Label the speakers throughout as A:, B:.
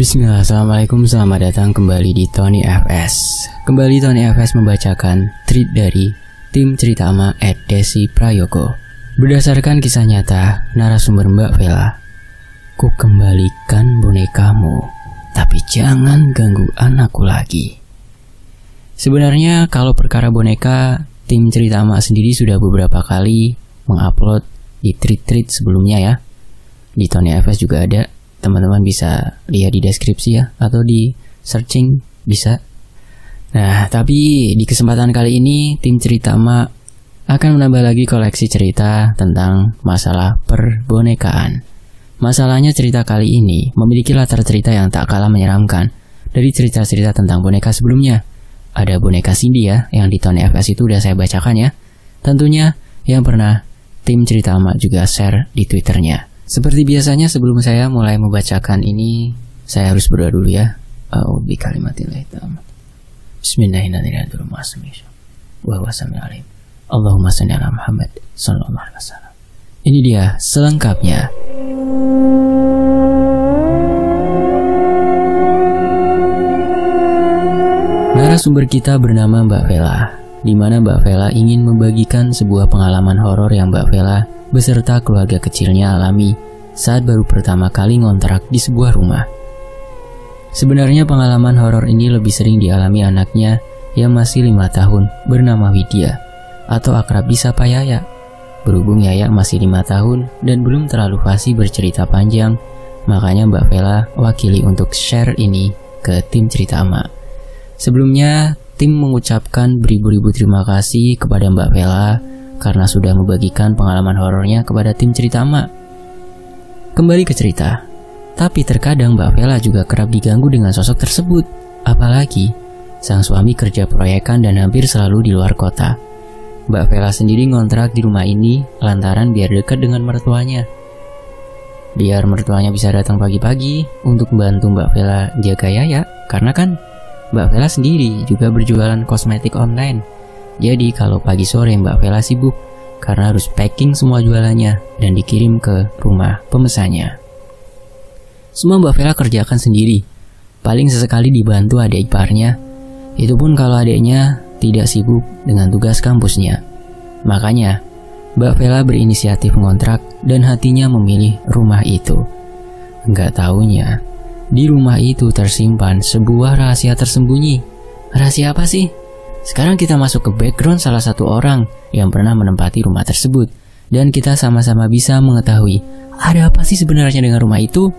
A: Bismillah, assalamualaikum, selamat datang kembali di Tony FS. Kembali Tony FS membacakan tweet dari tim cerita ama @desi prayogo. Berdasarkan kisah nyata narasumber Mbak Vela, ku kembalikan bonekamu, tapi jangan ganggu anakku lagi. Sebenarnya kalau perkara boneka, tim cerita ama sendiri sudah beberapa kali mengupload di tweet-tweet sebelumnya ya. Di Tony FS juga ada. Teman-teman bisa lihat di deskripsi ya, atau di searching bisa. Nah, tapi di kesempatan kali ini tim cerita ama akan menambah lagi koleksi cerita tentang masalah perbonekaan. Masalahnya cerita kali ini memiliki latar cerita yang tak kalah menyeramkan dari cerita-cerita tentang boneka sebelumnya. Ada boneka Cindy ya, yang di Tony FS itu udah saya bacakan ya. Tentunya yang pernah tim cerita ama juga share di Twitternya. Seperti biasanya sebelum saya mulai membacakan ini, saya harus berdoa dulu ya. A'udzu bikalimatillah tammah. Bismillahirrahmanirrahim. Allahumma shalli ala Muhammad sallallahu alaihi wasallam. Ini dia selengkapnya. Narasumber kita bernama Mbak Vela, di mana Mbak Vela ingin membagikan sebuah pengalaman horor yang Mbak Vela beserta keluarga kecilnya alami saat baru pertama kali ngontrak di sebuah rumah. Sebenarnya pengalaman horor ini lebih sering dialami anaknya yang masih 5 tahun bernama Widya atau akrab disapa Yaya. Berhubung Yaya masih 5 tahun dan belum terlalu fasih bercerita panjang, makanya Mbak Vela wakili untuk share ini ke tim cerita ama. Sebelumnya, tim mengucapkan beribu-ribu terima kasih kepada Mbak Vela karena sudah membagikan pengalaman horornya kepada tim cerita ama. Kembali ke cerita, tapi terkadang Mbak Vela juga kerap diganggu dengan sosok tersebut. Apalagi, sang suami kerja proyekan dan hampir selalu di luar kota. Mbak Vela sendiri ngontrak di rumah ini lantaran biar dekat dengan mertuanya. Biar mertuanya bisa datang pagi-pagi untuk membantu Mbak Vela jaga Yaya, karena kan Mbak Vela sendiri juga berjualan kosmetik online. Jadi kalau pagi sore Mbak Vela sibuk karena harus packing semua jualannya dan dikirim ke rumah pemesannya. Semua Mbak Vela kerjakan sendiri, paling sesekali dibantu adik iparnya. Itu pun kalau adiknya tidak sibuk dengan tugas kampusnya. Makanya Mbak Vela berinisiatif ngontrak dan hatinya memilih rumah itu. Enggak taunya di rumah itu tersimpan sebuah rahasia tersembunyi. Rahasia apa sih? Sekarang kita masuk ke background salah satu orang yang pernah menempati rumah tersebut, dan kita sama-sama bisa mengetahui ada apa sih sebenarnya dengan rumah itu.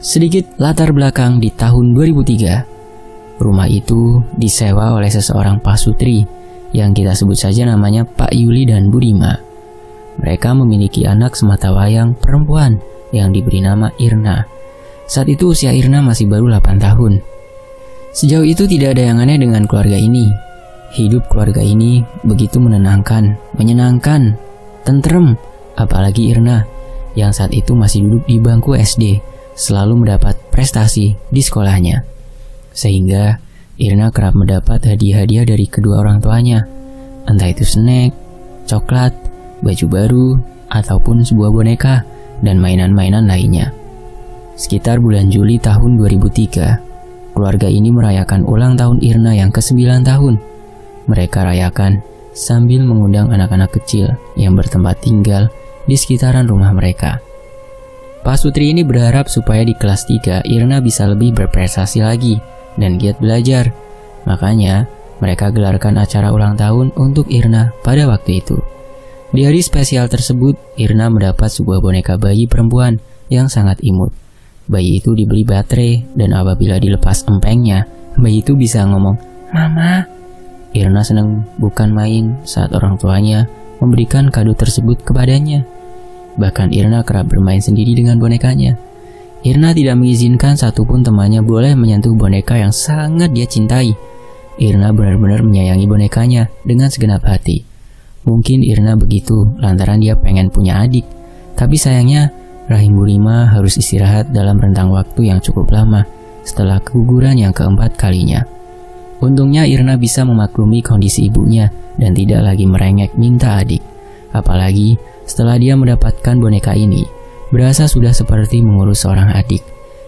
A: Sedikit latar belakang di tahun 2003. Rumah itu disewa oleh seseorang Pak Sutri, yang kita sebut saja namanya Pak Yuli dan Bu Rima. Mereka memiliki anak sematawayang perempuan yang diberi nama Irna. Saat itu usia Irna masih baru 8 tahun. Sejauh itu tidak ada yang aneh dengan keluarga ini. Hidup keluarga ini begitu menenangkan, menyenangkan, tentrem. Apalagi Irna, yang saat itu masih duduk di bangku SD, selalu mendapat prestasi di sekolahnya. Sehingga Irna kerap mendapat hadiah-hadiah dari kedua orang tuanya. Entah itu snack, coklat, baju baru, ataupun sebuah boneka, dan mainan-mainan lainnya. Sekitar bulan Juli tahun 2003, keluarga ini merayakan ulang tahun Irna yang ke-9 tahun. Mereka rayakan sambil mengundang anak-anak kecil yang bertempat tinggal di sekitaran rumah mereka. Pak Sutri ini berharap supaya di kelas 3 Irna bisa lebih berprestasi lagi dan giat belajar. Makanya mereka gelarkan acara ulang tahun untuk Irna pada waktu itu. Di hari spesial tersebut, Irna mendapat sebuah boneka bayi perempuan yang sangat imut. Bayi itu diberi baterai, dan apabila dilepas empengnya, bayi itu bisa ngomong, "Mama." Irna senang bukan main saat orang tuanya memberikan kado tersebut kepadanya. Bahkan Irna kerap bermain sendiri dengan bonekanya. Irna tidak mengizinkan satupun temannya boleh menyentuh boneka yang sangat dia cintai. Irna benar-benar menyayangi bonekanya dengan segenap hati. Mungkin Irna begitu lantaran dia pengen punya adik, tapi sayangnya rahim Bu Rima harus istirahat dalam rentang waktu yang cukup lama setelah keguguran yang keempat kalinya. Untungnya Irna bisa memaklumi kondisi ibunya dan tidak lagi merengek minta adik. Apalagi setelah dia mendapatkan boneka ini, berasa sudah seperti mengurus seorang adik.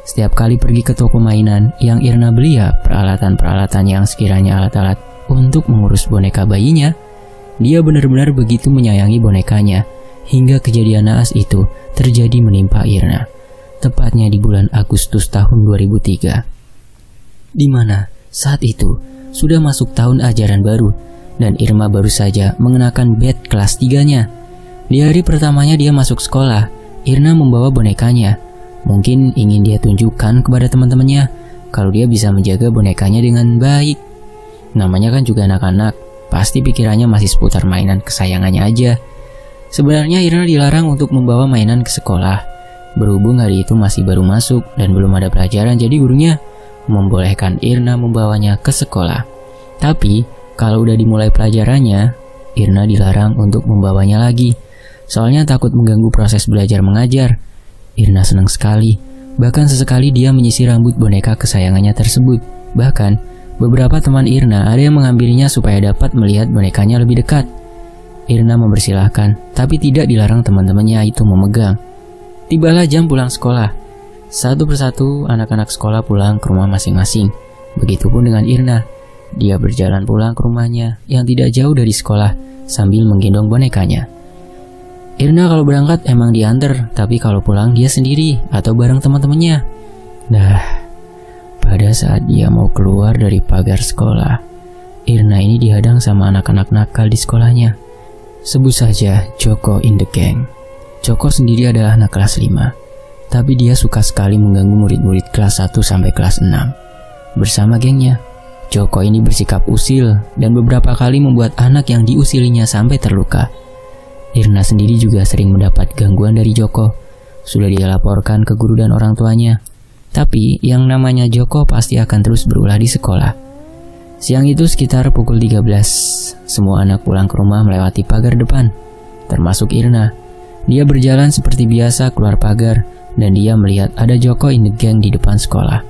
A: Setiap kali pergi ke toko mainan, yang Irna beli ya peralatan-peralatan yang sekiranya alat-alat untuk mengurus boneka bayinya. Dia benar-benar begitu menyayangi bonekanya, hingga kejadian naas itu terjadi menimpa Irna, tepatnya di bulan Agustus tahun 2003. Di mana saat itu sudah masuk tahun ajaran baru, dan Irma baru saja mengenakan badge kelas 3-nya. Di hari pertamanya dia masuk sekolah, Irna membawa bonekanya. Mungkin ingin dia tunjukkan kepada teman-temannya kalau dia bisa menjaga bonekanya dengan baik. Namanya kan juga anak-anak, pasti pikirannya masih seputar mainan kesayangannya aja. Sebenarnya Irna dilarang untuk membawa mainan ke sekolah. Berhubung hari itu masih baru masuk dan belum ada pelajaran, jadi gurunya membolehkan Irna membawanya ke sekolah. Tapi kalau udah dimulai pelajarannya, Irna dilarang untuk membawanya lagi. Soalnya takut mengganggu proses belajar mengajar. Irna senang sekali, bahkan sesekali dia menyisir rambut boneka kesayangannya tersebut. Bahkan, beberapa teman Irna ada yang mengambilnya supaya dapat melihat bonekanya lebih dekat. Irna mempersilahkan, tapi tidak dilarang teman-temannya itu memegang. Tibalah jam pulang sekolah. Satu persatu anak-anak sekolah pulang ke rumah masing-masing. Begitupun dengan Irna. Dia berjalan pulang ke rumahnya yang tidak jauh dari sekolah sambil menggendong bonekanya. Irna kalau berangkat emang diantar, tapi kalau pulang dia sendiri atau bareng teman-temannya. Nah, pada saat dia mau keluar dari pagar sekolah, Irna ini dihadang sama anak-anak nakal di sekolahnya. Sebut saja Joko in the gang. Joko sendiri adalah anak kelas 5, tapi dia suka sekali mengganggu murid-murid kelas 1 sampai kelas 6. Bersama gengnya, Joko ini bersikap usil dan beberapa kali membuat anak yang diusilinya sampai terluka. Irna sendiri juga sering mendapat gangguan dari Joko. Sudah dia laporkan ke guru dan orang tuanya. Tapi yang namanya Joko pasti akan terus berulah di sekolah. Siang itu sekitar pukul 13, semua anak pulang ke rumah melewati pagar depan, termasuk Irna. Dia berjalan seperti biasa keluar pagar, dan dia melihat ada Joko in the gang di depan sekolah.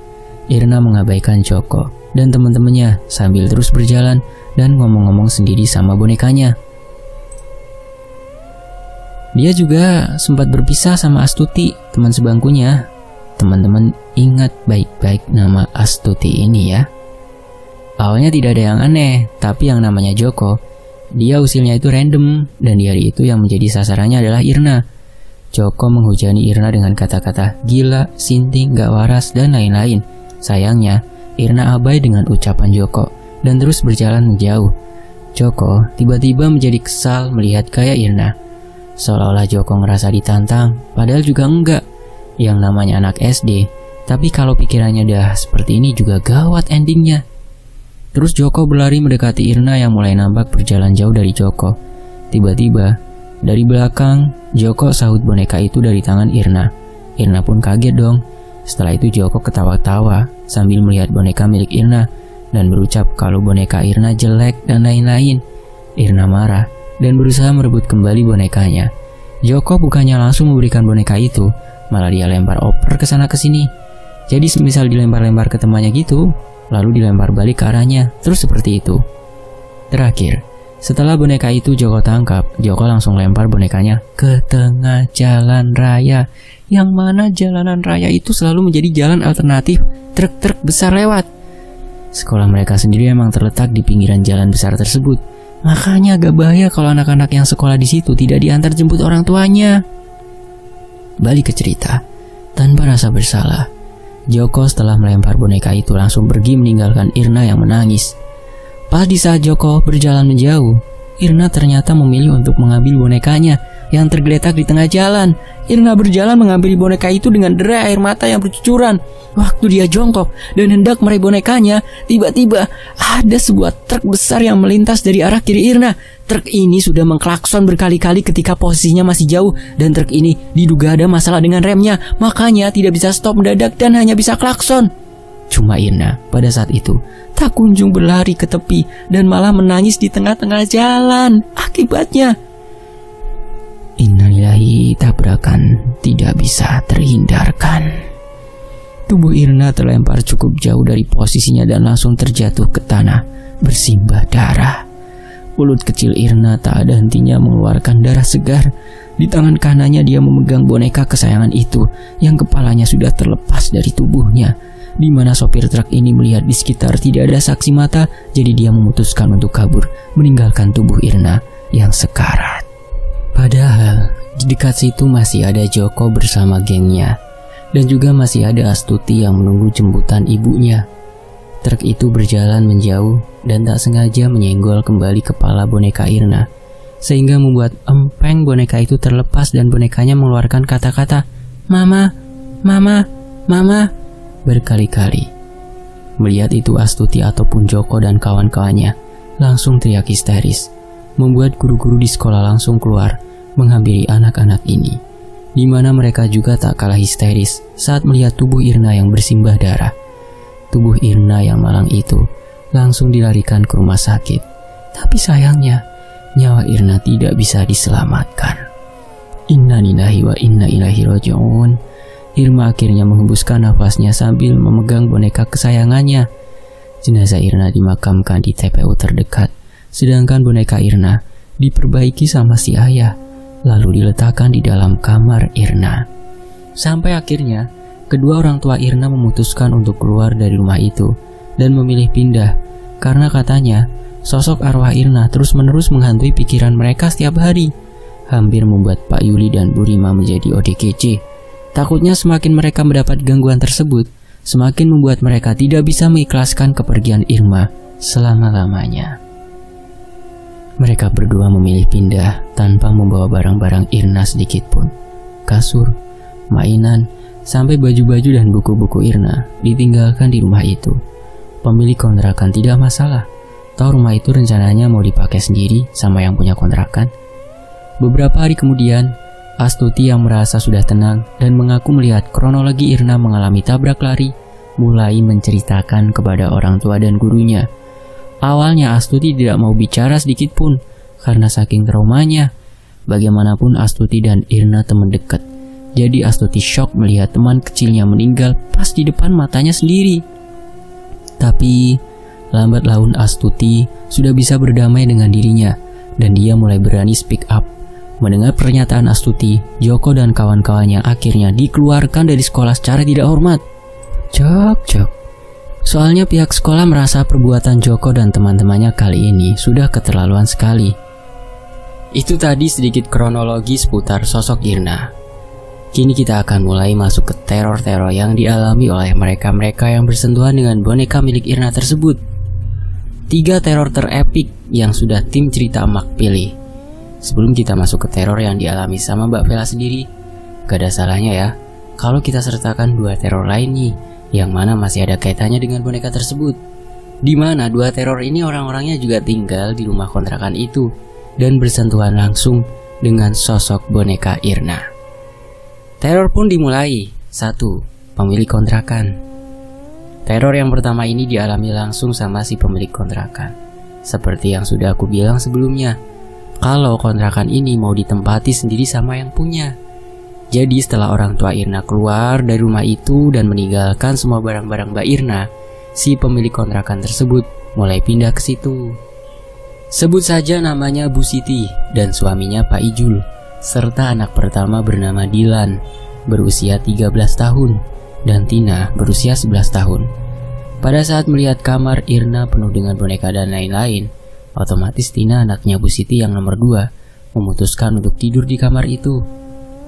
A: Irna mengabaikan Joko dan teman-temannya sambil terus berjalan dan ngomong-ngomong sendiri sama bonekanya. Dia juga sempat berpisah sama Astuti, teman sebangkunya. Teman-teman ingat baik-baik nama Astuti ini ya. Awalnya tidak ada yang aneh, tapi yang namanya Joko, dia usilnya itu random, dan di hari itu yang menjadi sasarannya adalah Irna. Joko menghujani Irna dengan kata-kata gila, sinting, gak waras, dan lain-lain. Sayangnya, Irna abai dengan ucapan Joko dan terus berjalan menjauh. Joko tiba-tiba menjadi kesal melihat gaya Irna. Seolah-olah Joko ngerasa ditantang, padahal juga enggak. Yang namanya anak SD, tapi kalau pikirannya dah seperti ini juga gawat endingnya. Terus Joko berlari mendekati Irna yang mulai nampak berjalan jauh dari Joko. Tiba-tiba, dari belakang, Joko sahut boneka itu dari tangan Irna. Irna pun kaget dong. Setelah itu Joko ketawa-tawa sambil melihat boneka milik Irna dan berucap kalau boneka Irna jelek dan lain-lain. Irna marah dan berusaha merebut kembali bonekanya. Joko bukannya langsung memberikan boneka itu, malah dia lempar oper ke sana ke sini. Jadi semisal dilempar-lempar ke temannya gitu, lalu dilempar balik ke arahnya, terus seperti itu. Terakhir, setelah boneka itu Joko tangkap, Joko langsung lempar bonekanya ke tengah jalan raya, yang mana jalanan raya itu selalu menjadi jalan alternatif truk-truk besar lewat. Sekolah mereka sendiri emang terletak di pinggiran jalan besar tersebut, makanya agak bahaya kalau anak-anak yang sekolah di situ tidak diantar jemput orang tuanya. Balik ke cerita, tanpa rasa bersalah, Joko setelah melempar boneka itu langsung pergi meninggalkan Irna yang menangis. Pas di saat Joko berjalan menjauh, Irna ternyata memilih untuk mengambil bonekanya yang tergeletak di tengah jalan. Irna berjalan mengambil boneka itu dengan derai air mata yang bercucuran. Waktu dia jongkok dan hendak meraih bonekanya, tiba-tiba ada sebuah truk besar yang melintas dari arah kiri Irna. Truk ini sudah mengklakson berkali-kali ketika posisinya masih jauh, dan truk ini diduga ada masalah dengan remnya, makanya tidak bisa stop mendadak dan hanya bisa klakson. Cuma Irna pada saat itu tak kunjung berlari ke tepi dan malah menangis di tengah-tengah jalan. Akibatnya, innalillahi, tabrakan tidak bisa terhindarkan. Tubuh Irna terlempar cukup jauh dari posisinya dan langsung terjatuh ke tanah, bersimbah darah. Mulut kecil Irna tak ada hentinya mengeluarkan darah segar. Di tangan kanannya dia memegang boneka kesayangan itu yang kepalanya sudah terlepas dari tubuhnya. Di mana sopir truk ini melihat di sekitar tidak ada saksi mata, jadi dia memutuskan untuk kabur, meninggalkan tubuh Irna yang sekarat. Padahal di dekat situ masih ada Joko bersama gengnya, dan juga masih ada Astuti yang menunggu jemputan ibunya. Truk itu berjalan menjauh dan tak sengaja menyenggol kembali kepala boneka Irna, sehingga membuat empeng boneka itu terlepas dan bonekanya mengeluarkan kata-kata "Mama, Mama, Mama" berkali-kali. Melihat itu Astuti ataupun Joko dan kawan-kawannya langsung teriak histeris, membuat guru-guru di sekolah langsung keluar menghampiri anak-anak ini, di mana mereka juga tak kalah histeris saat melihat tubuh Irna yang bersimbah darah. Tubuh Irna yang malang itu langsung dilarikan ke rumah sakit, tapi sayangnya nyawa Irna tidak bisa diselamatkan. Inna lillahi wa inna ilaihi raji'un. Irma akhirnya menghembuskan nafasnya sambil memegang boneka kesayangannya. Jenazah Irna dimakamkan di TPU terdekat, sedangkan boneka Irna diperbaiki sama si ayah, lalu diletakkan di dalam kamar Irna. Sampai akhirnya, kedua orang tua Irna memutuskan untuk keluar dari rumah itu dan memilih pindah, karena katanya sosok arwah Irna terus-menerus menghantui pikiran mereka setiap hari, hampir membuat Pak Yuli dan Bu Rima menjadi ODGJ. Takutnya semakin mereka mendapat gangguan tersebut, semakin membuat mereka tidak bisa mengikhlaskan kepergian Irma selama-lamanya. Mereka berdua memilih pindah tanpa membawa barang-barang Irna sedikit pun. Kasur, mainan, sampai baju-baju dan buku-buku Irna ditinggalkan di rumah itu. Pemilik kontrakan tidak masalah, tahu rumah itu rencananya mau dipakai sendiri sama yang punya kontrakan. Beberapa hari kemudian, Astuti yang merasa sudah tenang dan mengaku melihat kronologi Irna mengalami tabrak lari, mulai menceritakan kepada orang tua dan gurunya. Awalnya Astuti tidak mau bicara sedikit pun karena saking traumanya. Bagaimanapun Astuti dan Irna teman dekat, jadi Astuti shock melihat teman kecilnya meninggal pas di depan matanya sendiri. Tapi lambat laun Astuti sudah bisa berdamai dengan dirinya dan dia mulai berani speak up. Mendengar pernyataan Astuti, Joko dan kawan-kawannya akhirnya dikeluarkan dari sekolah secara tidak hormat. Cok. Soalnya pihak sekolah merasa perbuatan Joko dan teman-temannya kali ini sudah keterlaluan sekali. Itu tadi sedikit kronologi seputar sosok Irna. Kini kita akan mulai masuk ke teror-teror yang dialami oleh mereka-mereka yang bersentuhan dengan boneka milik Irna tersebut. 3 teror terepik yang sudah tim cerita Emak pilih. Sebelum kita masuk ke teror yang dialami sama Mbak Vela sendiri, gak ada salahnya ya kalau kita sertakan 2 teror lain nih, yang mana masih ada kaitannya dengan boneka tersebut. Di mana 2 teror ini orang-orangnya juga tinggal di rumah kontrakan itu dan bersentuhan langsung dengan sosok boneka Irna. Teror pun dimulai. 1. Pemilik kontrakan. Teror yang pertama ini dialami langsung sama si pemilik kontrakan. Seperti yang sudah aku bilang sebelumnya, kalau kontrakan ini mau ditempati sendiri sama yang punya. Jadi setelah orang tua Irna keluar dari rumah itu dan meninggalkan semua barang-barang Mbak Irna, si pemilik kontrakan tersebut mulai pindah ke situ. Sebut saja namanya Bu Siti dan suaminya Pak Ijul, serta anak pertama bernama Dilan, berusia 13 tahun, dan Tina berusia 11 tahun. Pada saat melihat kamar Irna penuh dengan boneka dan lain-lain, otomatis Tina, anaknya Bu Siti yang nomor 2, memutuskan untuk tidur di kamar itu.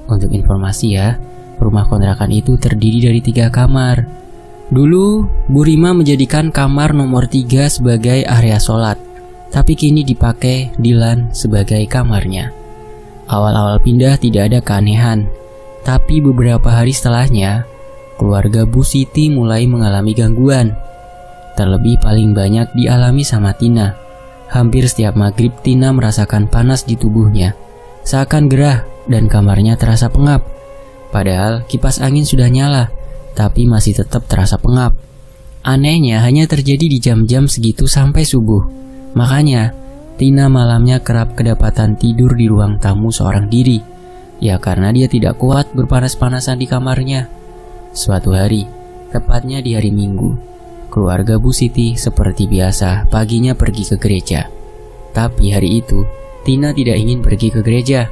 A: Untuk informasi ya, rumah kontrakan itu terdiri dari 3 kamar. Dulu, Bu Rima menjadikan kamar nomor 3 sebagai area sholat, tapi kini dipakai Dilan sebagai kamarnya. Awal-awal pindah tidak ada keanehan, tapi beberapa hari setelahnya, keluarga Bu Siti mulai mengalami gangguan. Terlebih paling banyak dialami sama Tina. Hampir setiap maghrib Tina merasakan panas di tubuhnya, seakan gerah dan kamarnya terasa pengap. Padahal kipas angin sudah nyala, tapi masih tetap terasa pengap. Anehnya hanya terjadi di jam-jam segitu sampai subuh. Makanya Tina malamnya kerap kedapatan tidur di ruang tamu seorang diri. Ya karena dia tidak kuat berpanas-panasan di kamarnya. Suatu hari, tepatnya di hari Minggu, keluarga Bu Siti seperti biasa paginya pergi ke gereja. Tapi hari itu, Tina tidak ingin pergi ke gereja.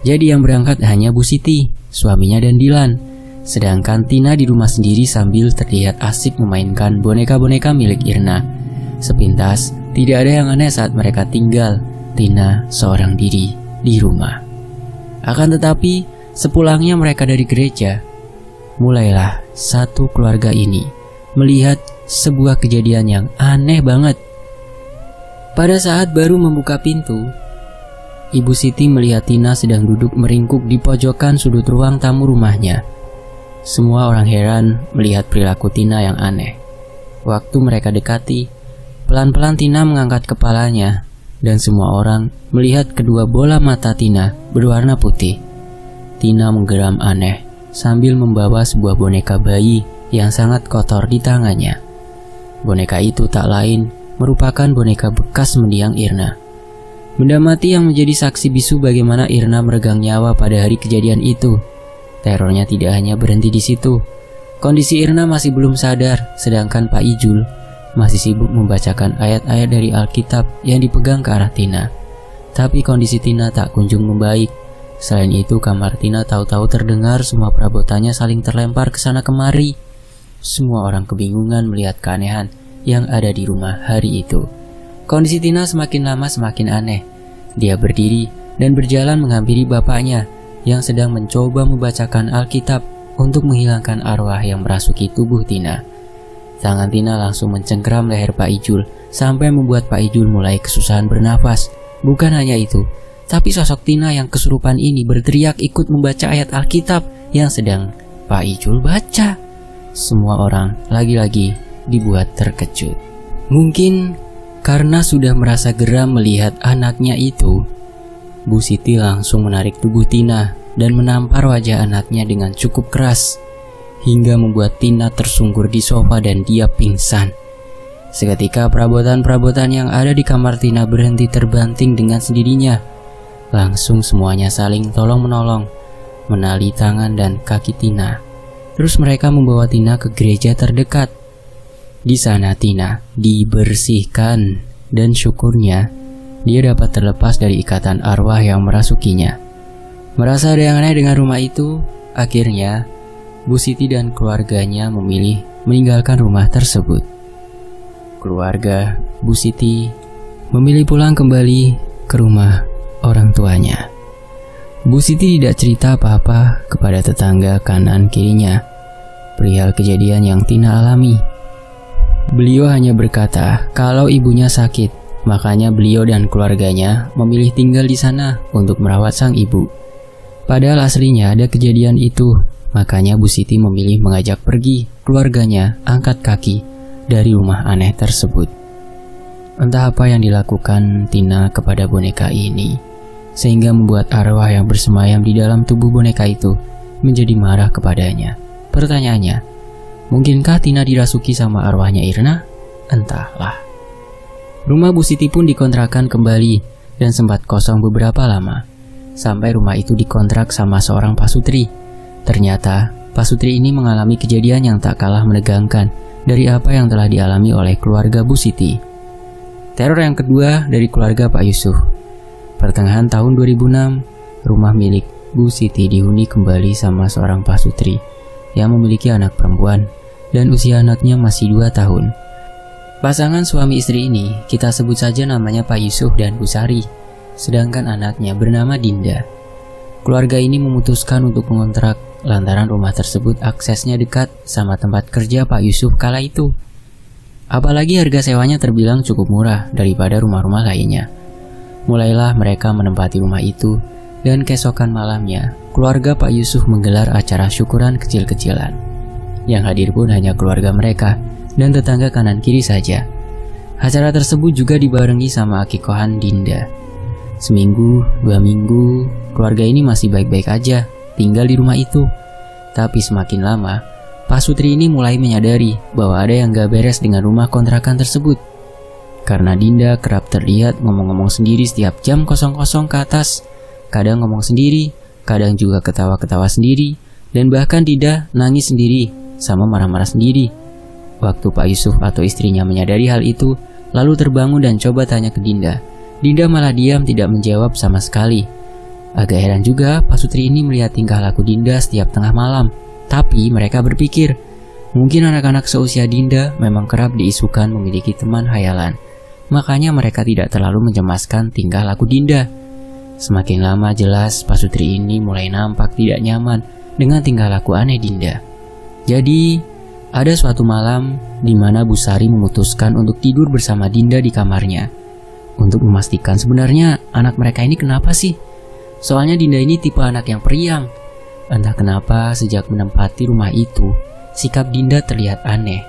A: Jadi yang berangkat hanya Bu Siti, suaminya dan Dilan. Sedangkan Tina di rumah sendiri sambil terlihat asik memainkan boneka-boneka milik Irna. Sepintas, tidak ada yang aneh saat mereka tinggal Tina seorang diri di rumah. Akan tetapi, sepulangnya mereka dari gereja, mulailah satu keluarga ini melihat sebuah kejadian yang aneh banget. Pada saat baru membuka pintu, Ibu Siti melihat Tina sedang duduk meringkuk di pojokan sudut ruang tamu rumahnya. Semua orang heran melihat perilaku Tina yang aneh. Waktu mereka dekati, pelan-pelan Tina mengangkat kepalanya, dan semua orang melihat kedua bola mata Tina berwarna putih. Tina menggeram aneh sambil membawa sebuah boneka bayi yang sangat kotor di tangannya. Boneka itu tak lain merupakan boneka bekas mendiang Irna. Benda mati yang menjadi saksi bisu bagaimana Irna meregang nyawa pada hari kejadian itu. Terornya tidak hanya berhenti di situ. Kondisi Irna masih belum sadar, sedangkan Pak Ijul masih sibuk membacakan ayat-ayat dari Alkitab yang dipegang ke arah Tina. Tapi kondisi Tina tak kunjung membaik. Selain itu, kamar Tina tahu-tahu terdengar semua perabotannya saling terlempar ke sana kemari. Semua orang kebingungan melihat keanehan yang ada di rumah hari itu. Kondisi Tina semakin lama semakin aneh. Dia berdiri dan berjalan menghampiri bapaknya yang sedang mencoba membacakan Alkitab untuk menghilangkan arwah yang merasuki tubuh Tina. Tangan Tina langsung mencengkeram leher Pak Ijul sampai membuat Pak Ijul mulai kesusahan bernafas. Bukan hanya itu, tapi sosok Tina yang kesurupan ini berteriak ikut membaca ayat Alkitab yang sedang Pak Ijul baca. Semua orang lagi-lagi dibuat terkejut. Mungkin karena sudah merasa geram melihat anaknya itu, Bu Siti langsung menarik tubuh Tina dan menampar wajah anaknya dengan cukup keras, hingga membuat Tina tersungkur di sofa dan dia pingsan. Seketika perabotan-perabotan yang ada di kamar Tina berhenti terbanting dengan sendirinya. Langsung semuanya saling tolong-menolong, menali tangan dan kaki Tina. Terus mereka membawa Tina ke gereja terdekat. Di sana Tina dibersihkan dan syukurnya dia dapat terlepas dari ikatan arwah yang merasukinya. Merasa ada yang aneh dengan rumah itu, akhirnya Bu Siti dan keluarganya memilih meninggalkan rumah tersebut. Keluarga Bu Siti memilih pulang kembali ke rumah orang tuanya. Bu Siti tidak cerita apa-apa kepada tetangga kanan kirinya perihal kejadian yang Tina alami. Beliau hanya berkata kalau ibunya sakit, makanya beliau dan keluarganya memilih tinggal di sana untuk merawat sang ibu. Padahal aslinya ada kejadian itu, makanya Bu Siti memilih mengajak pergi keluarganya angkat kaki dari rumah aneh tersebut. Entah apa yang dilakukan Tina kepada boneka ini, sehingga membuat arwah yang bersemayam di dalam tubuh boneka itu menjadi marah kepadanya. Pertanyaannya, mungkinkah Tina dirasuki sama arwahnya Irna? Entahlah. Rumah Bu Siti pun dikontrakan kembali dan sempat kosong beberapa lama, sampai rumah itu dikontrak sama seorang pasutri. Ternyata pasutri ini mengalami kejadian yang tak kalah menegangkan dari apa yang telah dialami oleh keluarga Bu Siti. Teror yang kedua dari keluarga Pak Yusuf. Pertengahan tahun 2006, rumah milik Bu Siti dihuni kembali sama seorang pasutri yang memiliki anak perempuan dan usia anaknya masih 2 tahun. Pasangan suami istri ini kita sebut saja namanya Pak Yusuf dan Bu Sari, sedangkan anaknya bernama Dinda. Keluarga ini memutuskan untuk mengontrak lantaran rumah tersebut aksesnya dekat sama tempat kerja Pak Yusuf kala itu. Apalagi harga sewanya terbilang cukup murah daripada rumah-rumah lainnya. Mulailah mereka menempati rumah itu, dan keesokan malamnya keluarga Pak Yusuf menggelar acara syukuran kecil-kecilan. Yang hadir pun hanya keluarga mereka dan tetangga kanan kiri saja. Acara tersebut juga dibarengi sama akikohan Dinda. Seminggu, 2 minggu, keluarga ini masih baik-baik aja tinggal di rumah itu. Tapi semakin lama, Pak Sutri ini mulai menyadari bahwa ada yang gak beres dengan rumah kontrakan tersebut. Karena Dinda kerap terlihat ngomong-ngomong sendiri setiap jam 00 ke atas. Kadang ngomong sendiri, kadang juga ketawa-ketawa sendiri, dan bahkan Dinda nangis sendiri sama marah-marah sendiri. Waktu Pak Yusuf atau istrinya menyadari hal itu, lalu terbangun dan coba tanya ke Dinda. Dinda malah diam tidak menjawab sama sekali. Agak heran juga Pak Sutri ini melihat tingkah laku Dinda setiap tengah malam. Tapi mereka berpikir, mungkin anak-anak seusia Dinda memang kerap diisukan memiliki teman hayalan. Makanya mereka tidak terlalu mencemaskan tingkah laku Dinda. Semakin lama jelas Pak Sutri ini mulai nampak tidak nyaman dengan tingkah laku aneh Dinda. Jadi, ada suatu malam di mana Bu Sari memutuskan untuk tidur bersama Dinda di kamarnya. Untuk memastikan sebenarnya anak mereka ini kenapa sih? Soalnya Dinda ini tipe anak yang periang. Entah kenapa sejak menempati rumah itu, sikap Dinda terlihat aneh.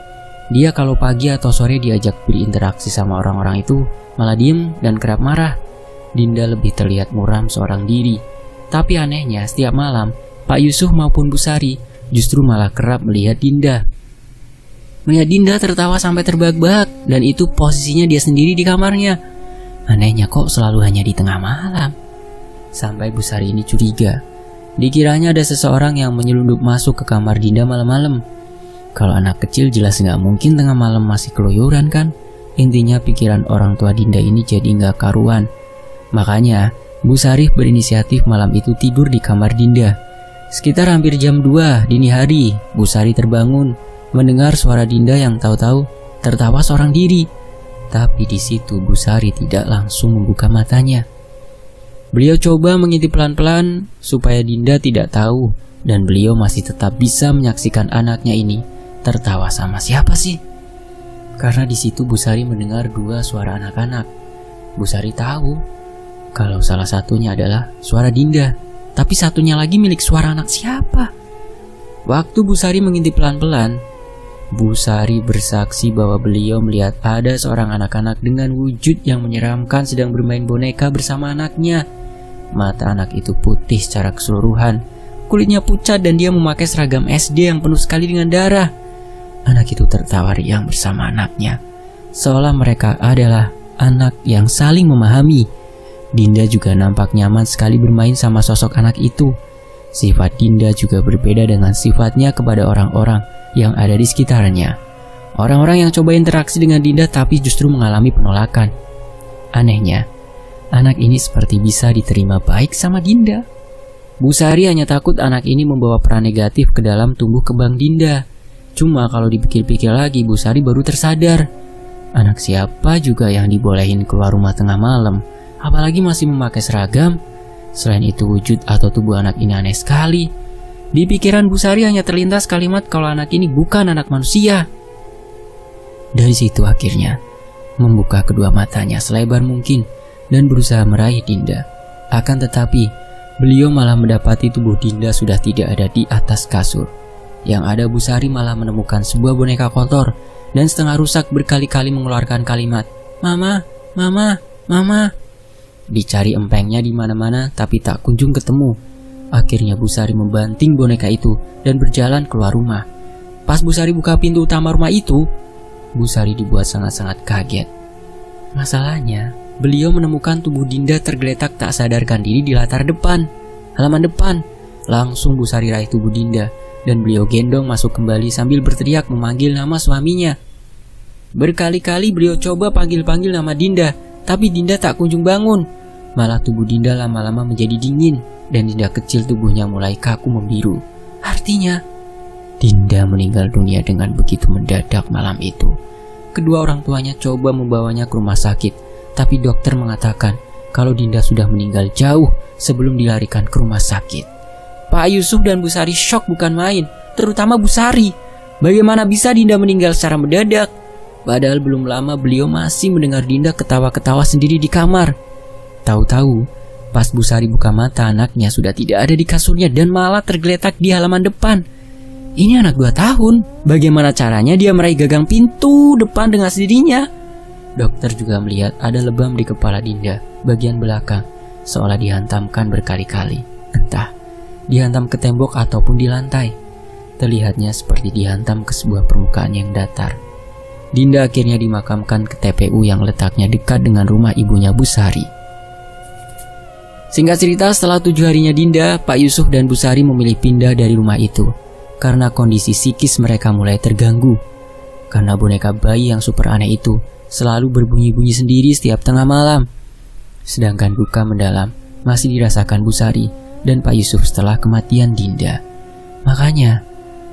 A: Dia kalau pagi atau sore diajak berinteraksi sama orang-orang itu malah diem dan kerap marah. Dinda lebih terlihat muram seorang diri. Tapi anehnya setiap malam Pak Yusuf maupun Bu Sari justru malah kerap melihat Dinda. Melihat Dinda tertawa sampai terbahak-bahak, dan itu posisinya dia sendiri di kamarnya. Anehnya kok selalu hanya di tengah malam. Sampai Bu Sari ini curiga. Dikiranya ada seseorang yang menyelundup masuk ke kamar Dinda malam-malam. Kalau anak kecil jelas nggak mungkin tengah malam masih keluyuran kan. Intinya pikiran orang tua Dinda ini jadi nggak karuan. Makanya Bu Sari berinisiatif malam itu tidur di kamar Dinda. Sekitar hampir jam 2 dini hari, Bu Sari terbangun mendengar suara Dinda yang tahu-tahu tertawa seorang diri. Tapi di situ Bu Sari tidak langsung membuka matanya. Beliau coba mengintip pelan-pelan supaya Dinda tidak tahu, dan beliau masih tetap bisa menyaksikan anaknya ini tertawa sama siapa sih? Karena di situ Bu Sari mendengar dua suara anak-anak. Bu Sari tahu kalau salah satunya adalah suara Dinda, tapi satunya lagi milik suara anak siapa? Waktu Bu Sari mengintip pelan-pelan, Bu Sari bersaksi bahwa beliau melihat ada seorang anak-anak dengan wujud yang menyeramkan sedang bermain boneka bersama anaknya. Mata anak itu putih secara keseluruhan, kulitnya pucat dan dia memakai seragam SD yang penuh sekali dengan darah. Anak itu tertawa riang bersama anaknya, seolah mereka adalah anak yang saling memahami. Dinda juga nampak nyaman sekali bermain sama sosok anak itu. Sifat Dinda juga berbeda dengan sifatnya kepada orang-orang yang ada di sekitarnya. Orang-orang yang coba interaksi dengan Dinda tapi justru mengalami penolakan. Anehnya, anak ini seperti bisa diterima baik sama Dinda. Bu Sari hanya takut anak ini membawa peran negatif ke dalam tumbuh kembang Dinda. Cuma kalau dipikir-pikir lagi, Bu Sari baru tersadar. Anak siapa juga yang dibolehin keluar rumah tengah malam, apalagi masih memakai seragam. Selain itu wujud atau tubuh anak ini aneh sekali. Di pikiran Bu Sari hanya terlintas kalimat kalau anak ini bukan anak manusia. Dari situ akhirnya membuka kedua matanya selebar mungkin dan berusaha meraih Dinda. Akan tetapi beliau malah mendapati tubuh Dinda sudah tidak ada di atas kasur. Yang ada Bu Sari malah menemukan sebuah boneka kotor dan setengah rusak berkali-kali mengeluarkan kalimat, "Mama, mama, mama." Dicari empengnya di mana-mana tapi tak kunjung ketemu. Akhirnya Bu Sari membanting boneka itu dan berjalan keluar rumah. Pas Bu Sari buka pintu utama rumah itu, Bu Sari dibuat sangat-sangat kaget. Masalahnya, beliau menemukan tubuh Dinda tergeletak tak sadarkan diri di latar depan, halaman depan. Langsung Bu Sari raih tubuh Dinda dan beliau gendong masuk kembali sambil berteriak memanggil nama suaminya. Berkali-kali beliau coba panggil-panggil nama Dinda, tapi Dinda tak kunjung bangun. Malah tubuh Dinda lama-lama menjadi dingin dan Dinda kecil tubuhnya mulai kaku membiru. Artinya, Dinda meninggal dunia dengan begitu mendadak malam itu. Kedua orang tuanya coba membawanya ke rumah sakit, tapi dokter mengatakan kalau Dinda sudah meninggal jauh sebelum dilarikan ke rumah sakit. Pak Yusuf dan Bu Sari syok bukan main, terutama Bu Sari. Bagaimana bisa Dinda meninggal secara mendadak? Padahal belum lama beliau masih mendengar Dinda ketawa-ketawa sendiri di kamar. Tahu-tahu, pas Bu Sari buka mata, anaknya sudah tidak ada di kasurnya dan malah tergeletak di halaman depan. Ini anak 2 tahun, bagaimana caranya dia meraih gagang pintu depan dengan sendirinya? Dokter juga melihat ada lebam di kepala Dinda, bagian belakang, seolah dihantamkan berkali-kali. Entah dihantam ke tembok ataupun di lantai. Terlihatnya seperti dihantam ke sebuah permukaan yang datar. Dinda akhirnya dimakamkan ke TPU yang letaknya dekat dengan rumah ibunya Bu Sari. Singkat cerita, setelah 7 harinya Dinda, Pak Yusuf dan Bu Sari memilih pindah dari rumah itu karena kondisi psikis mereka mulai terganggu. Karena boneka bayi yang super aneh itu selalu berbunyi-bunyi sendiri setiap tengah malam. Sedangkan duka mendalam masih dirasakan Bu Sari dan Pak Yusuf setelah kematian Dinda. Makanya,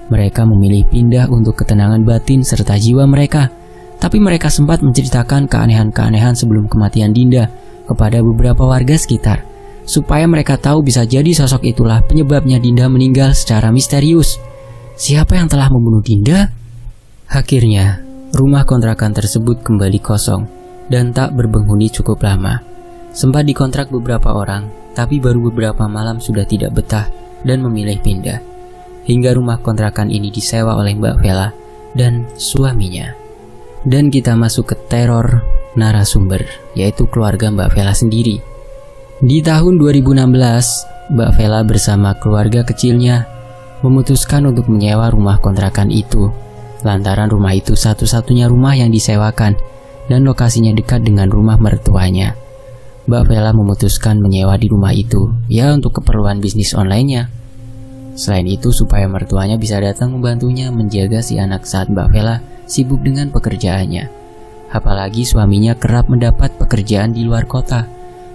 A: mereka memilih pindah untuk ketenangan batin serta jiwa mereka. Tapi mereka sempat menceritakan keanehan-keanehan sebelum kematian Dinda kepada beberapa warga sekitar, supaya mereka tahu bisa jadi sosok itulah penyebabnya Dinda meninggal secara misterius. Siapa yang telah membunuh Dinda? Akhirnya, rumah kontrakan tersebut kembali kosong dan tak berpenghuni cukup lama. Sempat dikontrak beberapa orang, tapi baru beberapa malam sudah tidak betah dan memilih pindah. Hingga rumah kontrakan ini disewa oleh Mbak Vela dan suaminya. Dan kita masuk ke teror narasumber, yaitu keluarga Mbak Vela sendiri. Di tahun 2016, Mbak Vela bersama keluarga kecilnya memutuskan untuk menyewa rumah kontrakan itu. Lantaran rumah itu satu-satunya rumah yang disewakan dan lokasinya dekat dengan rumah mertuanya. Mbak Vela memutuskan menyewa di rumah itu, ya untuk keperluan bisnis online-nya. Selain itu supaya mertuanya bisa datang membantunya menjaga si anak saat Mbak Vela sibuk dengan pekerjaannya. Apalagi suaminya kerap mendapat pekerjaan di luar kota.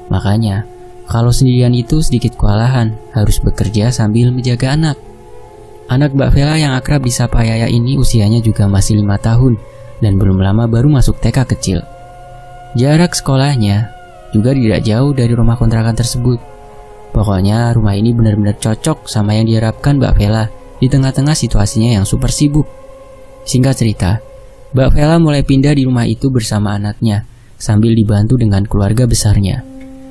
A: Makanya, kalau sendirian itu sedikit kewalahan, harus bekerja sambil menjaga anak. Anak Mbak Vela yang akrab disapa Yaya ini usianya juga masih 5 tahun dan belum lama baru masuk TK kecil. Jarak sekolahnya juga tidak jauh dari rumah kontrakan tersebut. Pokoknya rumah ini benar-benar cocok sama yang diharapkan Mbak Vela di tengah-tengah situasinya yang super sibuk. Singkat cerita, Mbak Vela mulai pindah di rumah itu bersama anaknya sambil dibantu dengan keluarga besarnya.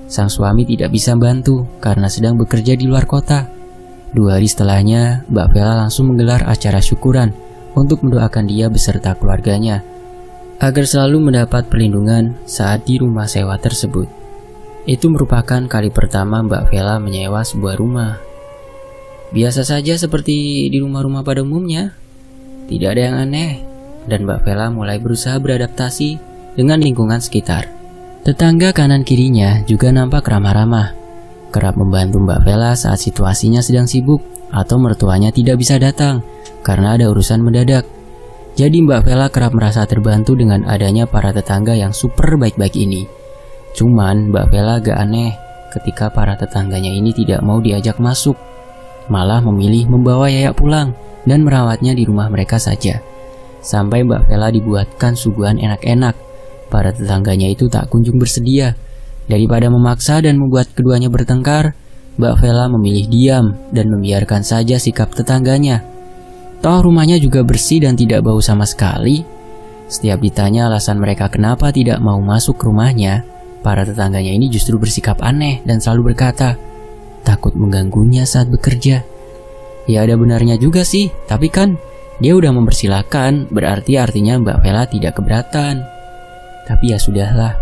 A: Sang suami tidak bisa bantu karena sedang bekerja di luar kota. 2 hari setelahnya, Mbak Vela langsung menggelar acara syukuran untuk mendoakan dia beserta keluarganya agar selalu mendapat perlindungan saat di rumah sewa tersebut. Itu merupakan kali pertama Mbak Vela menyewa sebuah rumah. Biasa saja seperti di rumah-rumah pada umumnya. Tidak ada yang aneh, dan Mbak Vela mulai berusaha beradaptasi dengan lingkungan sekitar. Tetangga kanan kirinya juga nampak ramah-ramah, kerap membantu Mbak Vela saat situasinya sedang sibuk atau mertuanya tidak bisa datang karena ada urusan mendadak. Jadi Mbak Vela kerap merasa terbantu dengan adanya para tetangga yang super baik-baik ini. Cuman Mbak Vela agak aneh ketika para tetangganya ini tidak mau diajak masuk, malah memilih membawa Yaya pulang dan merawatnya di rumah mereka saja. Sampai Mbak Vela dibuatkan suguhan enak-enak, para tetangganya itu tak kunjung bersedia. Daripada memaksa dan membuat keduanya bertengkar, Mbak Vela memilih diam dan membiarkan saja sikap tetangganya. Toh rumahnya juga bersih dan tidak bau sama sekali. Setiap ditanya alasan mereka kenapa tidak mau masuk ke rumahnya, para tetangganya ini justru bersikap aneh dan selalu berkata, takut mengganggunya saat bekerja. Ya ada benarnya juga sih, tapi kan dia udah mempersilahkan, berarti artinya Mbak Vela tidak keberatan. Tapi ya sudahlah,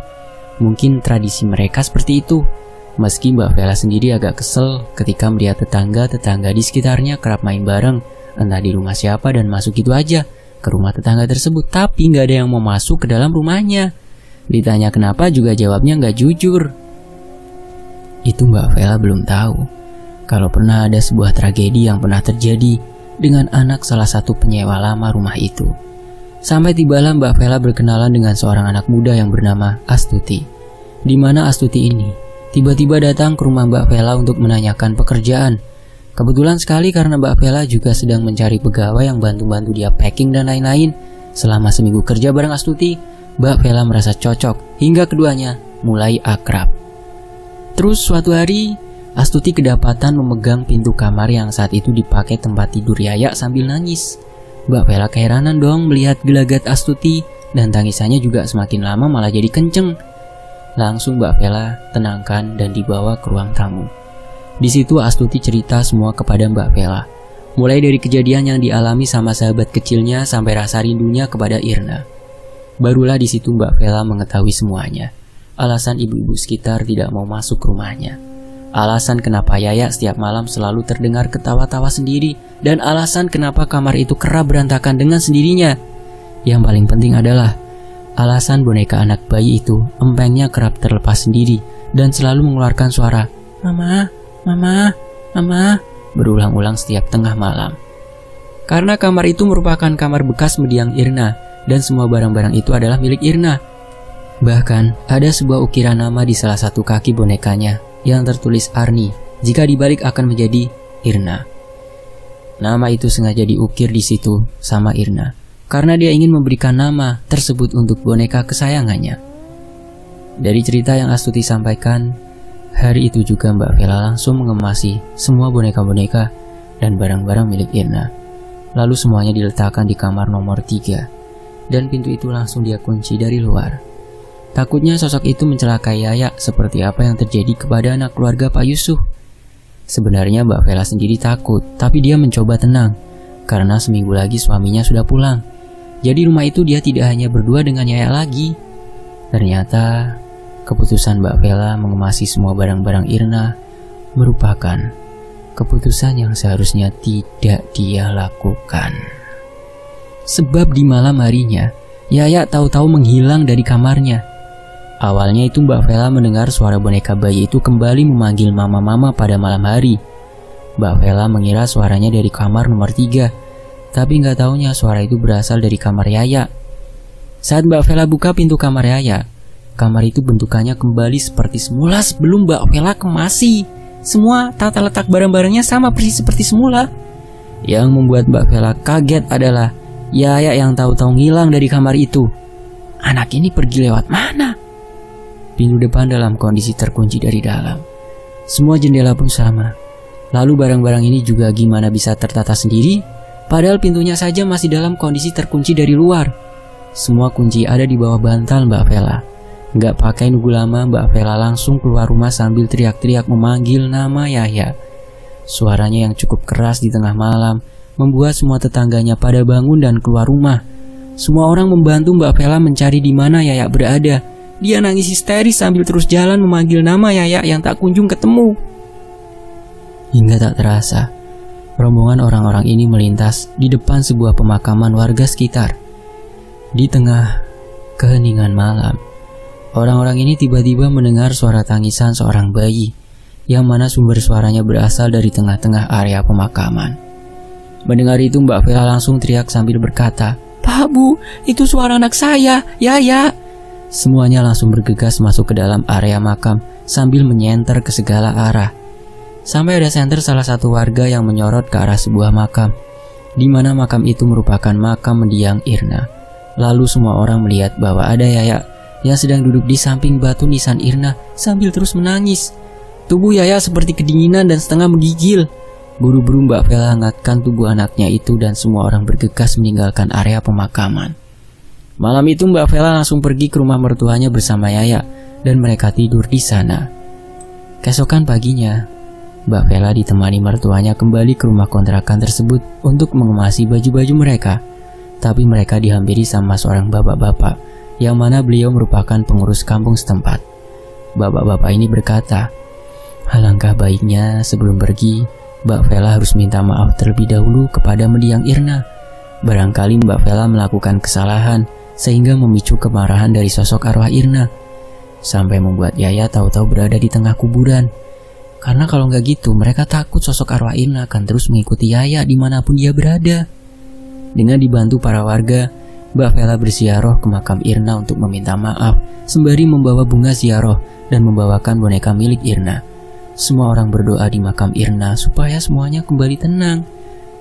A: mungkin tradisi mereka seperti itu. Meski Mbak Vela sendiri agak kesel ketika melihat tetangga-tetangga di sekitarnya kerap main bareng, entah di rumah siapa dan masuk gitu aja ke rumah tetangga tersebut, tapi nggak ada yang mau masuk ke dalam rumahnya. Ditanya kenapa juga jawabnya nggak jujur. Itu Mbak Vela belum tahu kalau pernah ada sebuah tragedi yang pernah terjadi dengan anak salah satu penyewa lama rumah itu. Sampai tibalah Mbak Vela berkenalan dengan seorang anak muda yang bernama Astuti. Di mana Astuti ini tiba-tiba datang ke rumah Mbak Vela untuk menanyakan pekerjaan. Kebetulan sekali karena Mbak Vela juga sedang mencari pegawai yang bantu-bantu dia packing dan lain-lain. Selama seminggu kerja bareng Astuti, Mbak Vela merasa cocok hingga keduanya mulai akrab. Terus suatu hari, Astuti kedapatan memegang pintu kamar yang saat itu dipakai tempat tidur Yaya sambil nangis. Mbak Vela keheranan dong melihat gelagat Astuti dan tangisannya juga semakin lama malah jadi kenceng. Langsung Mbak Vela tenangkan dan dibawa ke ruang tamu. Di situ Astuti cerita semua kepada Mbak Vela. Mulai dari kejadian yang dialami sama sahabat kecilnya sampai rasa rindunya kepada Irna. Barulah di situ Mbak Vela mengetahui semuanya. Alasan ibu-ibu sekitar tidak mau masuk ke rumahnya. Alasan kenapa Yaya setiap malam selalu terdengar ketawa-tawa sendiri. Dan alasan kenapa kamar itu kerap berantakan dengan sendirinya. Yang paling penting adalah alasan boneka anak bayi itu empengnya kerap terlepas sendiri dan selalu mengeluarkan suara "Mama, Mama, Mama" berulang-ulang setiap tengah malam. Karena kamar itu merupakan kamar bekas mendiang Irna dan semua barang-barang itu adalah milik Irna. Bahkan ada sebuah ukiran nama di salah satu kaki bonekanya yang tertulis Arni, jika dibalik akan menjadi Irna. Nama itu sengaja diukir di situ sama Irna, karena dia ingin memberikan nama tersebut untuk boneka kesayangannya. Dari cerita yang Astuti sampaikan, hari itu juga Mbak Vela langsung mengemasi semua boneka-boneka dan barang-barang milik Irna. Lalu semuanya diletakkan di kamar nomor 3, dan pintu itu langsung dia kunci dari luar. Takutnya sosok itu mencelakai Yaya seperti apa yang terjadi kepada anak keluarga Pak Yusuf. Sebenarnya Mbak Vela sendiri takut, tapi dia mencoba tenang, karena seminggu lagi suaminya sudah pulang. Jadi rumah itu dia tidak hanya berdua dengan Yaya lagi. Ternyata keputusan Mbak Vela mengemasi semua barang-barang Irna merupakan keputusan yang seharusnya tidak dia lakukan. Sebab di malam harinya, Yaya tahu-tahu menghilang dari kamarnya. Awalnya itu Mbak Vela mendengar suara boneka bayi itu kembali memanggil mama-mama pada malam hari. Mbak Vela mengira suaranya dari kamar nomor 3, tapi nggak taunya suara itu berasal dari kamar Yaya. Saat Mbak Vela buka pintu kamar Yaya, kamar itu bentukannya kembali seperti semula sebelum Mbak Vela kemasi. Semua tata letak barang-barangnya sama persis seperti semula. Yang membuat Mbak Vela kaget adalah Yaya yang tahu-tahu ngilang dari kamar itu. Anak ini pergi lewat mana? Pintu depan dalam kondisi terkunci dari dalam. Semua jendela pun sama. Lalu barang-barang ini juga gimana bisa tertata sendiri? Padahal pintunya saja masih dalam kondisi terkunci dari luar. Semua kunci ada di bawah bantal Mbak Vela. Gak pakai nunggu lama, Mbak Vela langsung keluar rumah sambil teriak-teriak memanggil nama Yaya. Suaranya yang cukup keras di tengah malam membuat semua tetangganya pada bangun dan keluar rumah. Semua orang membantu Mbak Vela mencari di mana Yaya berada. Dia nangis histeris sambil terus jalan memanggil nama Yaya yang tak kunjung ketemu. Hingga tak terasa, rombongan orang-orang ini melintas di depan sebuah pemakaman warga sekitar. Di tengah keheningan malam, orang-orang ini tiba-tiba mendengar suara tangisan seorang bayi, yang mana sumber suaranya berasal dari tengah-tengah area pemakaman. Mendengar itu Mbak Vela langsung teriak sambil berkata, "Pak Bu, itu suara anak saya, Yaya." Semuanya langsung bergegas masuk ke dalam area makam sambil menyenter ke segala arah. Sampai ada senter salah satu warga yang menyorot ke arah sebuah makam, di mana makam itu merupakan makam mendiang Irna. Lalu semua orang melihat bahwa ada Yaya yang sedang duduk di samping batu nisan Irna sambil terus menangis. Tubuh Yaya seperti kedinginan dan setengah menggigil. Buru-buru Mbak Vela hangatkan tubuh anaknya itu dan semua orang bergegas meninggalkan area pemakaman. Malam itu Mbak Vela langsung pergi ke rumah mertuanya bersama Yaya dan mereka tidur di sana. Keesokan paginya, Mbak Vela ditemani mertuanya kembali ke rumah kontrakan tersebut untuk mengemasi baju-baju mereka. Tapi mereka dihampiri sama seorang bapak-bapak, yang mana beliau merupakan pengurus kampung setempat. Bapak-bapak ini berkata, alangkah baiknya sebelum pergi, Mbak Vela harus minta maaf terlebih dahulu kepada mendiang Irna. Barangkali Mbak Vela melakukan kesalahan sehingga memicu kemarahan dari sosok arwah Irna, sampai membuat Yaya tahu-tahu berada di tengah kuburan. Karena kalau nggak gitu, mereka takut sosok arwah Irna akan terus mengikuti Yaya dimanapun dia berada. Dengan dibantu para warga, Mbak Vela berziarah ke makam Irna untuk meminta maaf, sembari membawa bunga ziarah dan membawakan boneka milik Irna. Semua orang berdoa di makam Irna supaya semuanya kembali tenang.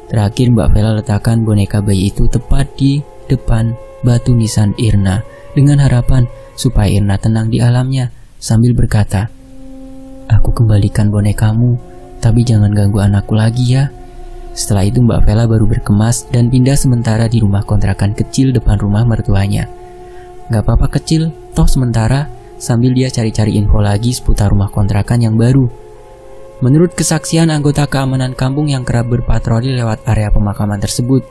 A: Terakhir Mbak Vela letakkan boneka bayi itu tepat di depan batu nisan Irna dengan harapan supaya Irna tenang di alamnya sambil berkata, "Aku kembalikan bonekamu, tapi jangan ganggu anakku lagi ya." Setelah itu Mbak Vela baru berkemas dan pindah sementara di rumah kontrakan kecil depan rumah mertuanya. Gak apa-apa kecil, toh sementara, sambil dia cari-cari info lagi seputar rumah kontrakan yang baru. Menurut kesaksian anggota keamanan kampung yang kerap berpatroli lewat area pemakaman tersebut,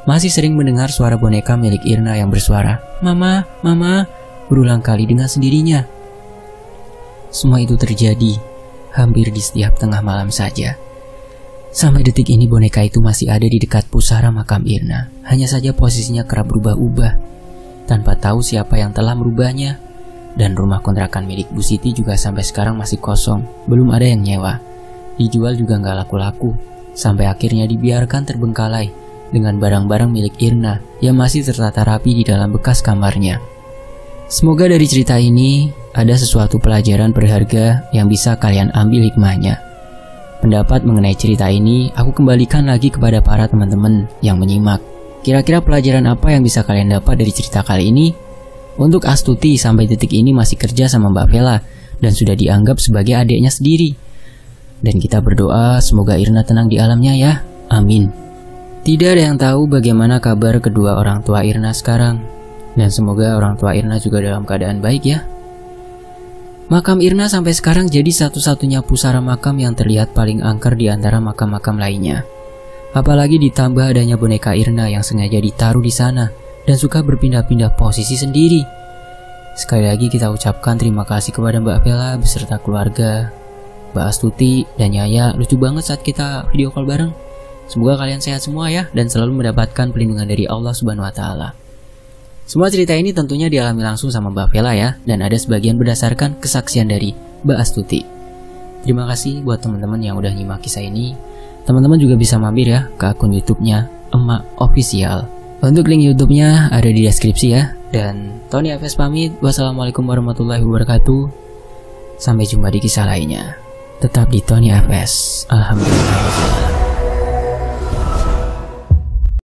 A: masih sering mendengar suara boneka milik Irna yang bersuara, "Mama, Mama," berulang kali dengan sendirinya. Semua itu terjadi hampir di setiap tengah malam saja. Sampai detik ini boneka itu masih ada di dekat pusara makam Irna. Hanya saja posisinya kerap berubah-ubah, tanpa tahu siapa yang telah merubahnya. Dan rumah kontrakan milik Bu Siti juga sampai sekarang masih kosong, belum ada yang nyewa. Dijual juga nggak laku-laku, sampai akhirnya dibiarkan terbengkalai dengan barang-barang milik Irna yang masih tertata rapi di dalam bekas kamarnya. Semoga dari cerita ini ada sesuatu pelajaran berharga yang bisa kalian ambil hikmahnya. Pendapat mengenai cerita ini aku kembalikan lagi kepada para teman-teman yang menyimak. Kira-kira pelajaran apa yang bisa kalian dapat dari cerita kali ini? Untuk Astuti sampai detik ini masih kerja sama Mbak Vela dan sudah dianggap sebagai adiknya sendiri. Dan kita berdoa semoga Irna tenang di alamnya ya. Amin. Tidak ada yang tahu bagaimana kabar kedua orang tua Irna sekarang. Dan semoga orang tua Irna juga dalam keadaan baik ya. Makam Irna sampai sekarang jadi satu-satunya pusara makam yang terlihat paling angker di antara makam-makam lainnya. Apalagi ditambah adanya boneka Irna yang sengaja ditaruh di sana dan suka berpindah-pindah posisi sendiri. Sekali lagi kita ucapkan terima kasih kepada Mbak Vela beserta keluarga, Mbak Astuti dan Yaya. Lucu banget saat kita video call bareng. Semoga kalian sehat semua ya dan selalu mendapatkan perlindungan dari Allah Subhanahu wa Ta'ala. Semua cerita ini tentunya dialami langsung sama Mbak Vela ya, dan ada sebagian berdasarkan kesaksian dari Mbak Astuti. Terima kasih buat teman-teman yang udah nyimak kisah ini. Teman-teman juga bisa mampir ya ke akun YouTube-nya Emak Official. Untuk link YouTube-nya ada di deskripsi ya. Dan Tony FS pamit. Wassalamualaikum warahmatullahi wabarakatuh. Sampai jumpa di kisah lainnya. Tetap di Tony FS. Alhamdulillah.